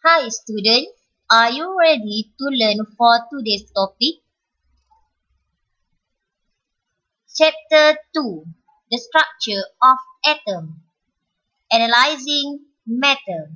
Hi student, are you ready to learn for today's topic? Chapter 2, The Structure of Atom, Analyzing Matter.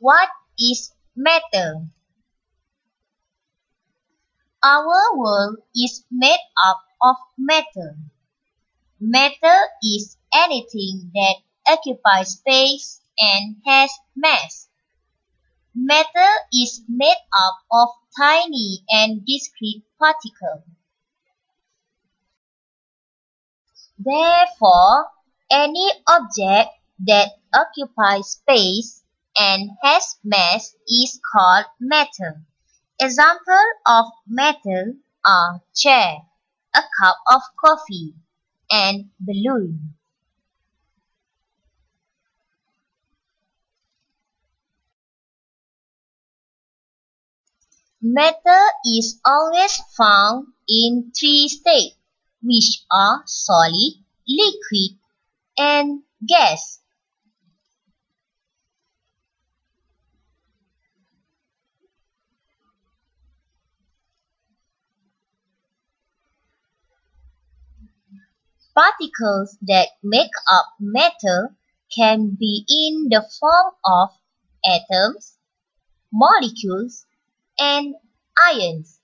What is matter? Our world is made up of matter. Matter is anything that occupies space and has mass. Matter is made up of tiny and discrete particles. Therefore, any object that occupies space and has mass is called matter. Examples of matter are chair, a cup of coffee, and balloon. Matter is always found in three states, which are solid, liquid, and gas. Particles that make up matter can be in the form of atoms, molecules, and ions.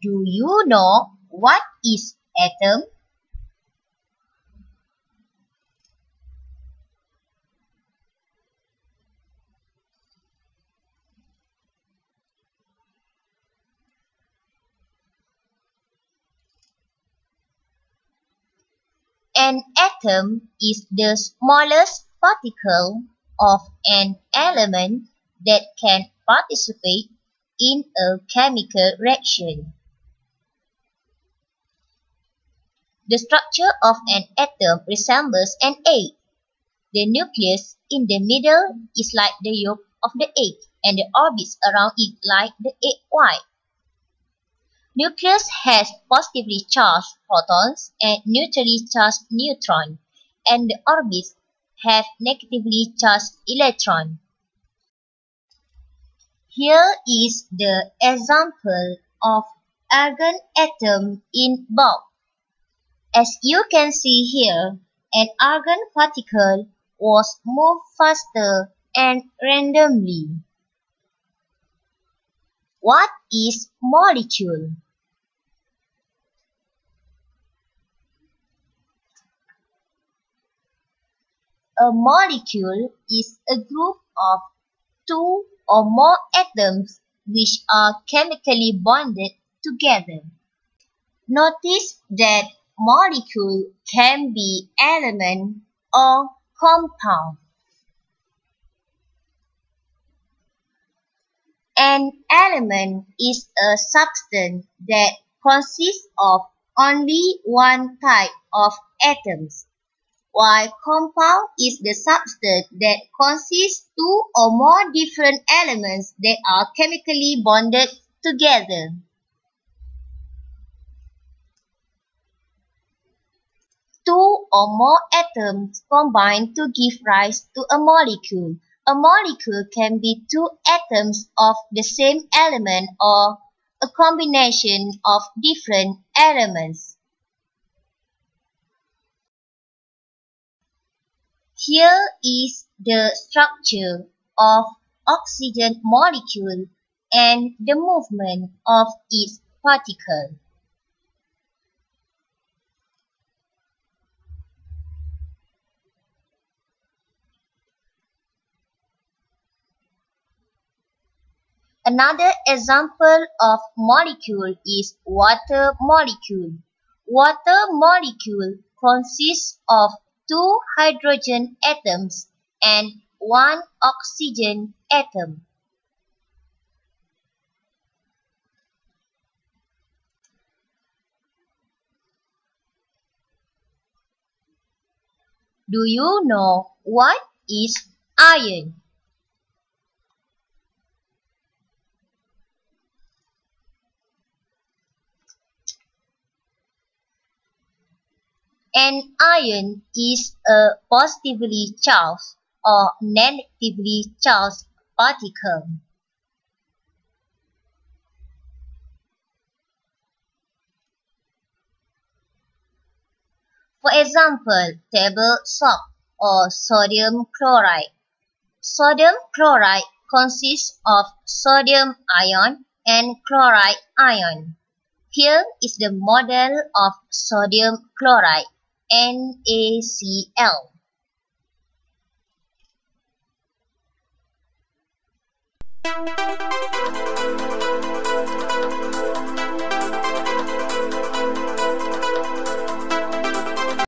Do you know what is atom? An atom is the smallest particle of an element that can participate in a chemical reaction. The structure of an atom resembles an egg. The nucleus in the middle is like the yolk of the egg, and the orbits around it like the egg white. Nucleus has positively charged protons and neutrally charged neutrons, and the orbits have negatively charged electrons. Here is the example of argon atom in bulk. As you can see here, an argon particle was moved faster and randomly. What is molecule? A molecule is a group of two or more atoms which are chemically bonded together. Notice that molecule can be element or compound. An element is a substance that consists of only one type of atoms, while compound is the substance that consists two or more different elements that are chemically bonded together. Two or more atoms combine to give rise to a molecule. A molecule can be two atoms of the same element or a combination of different elements. Here is the structure of oxygen molecule and the movement of its particle. Another example of molecule is water molecule. water molecule consists of 2 hydrogen atoms and 1 oxygen atom. Do you know what is iron? An ion is a positively charged or negatively charged particle. For example, table salt or sodium chloride. Sodium chloride consists of sodium ion and chloride ion. Here is the model of sodium chloride, NaCl.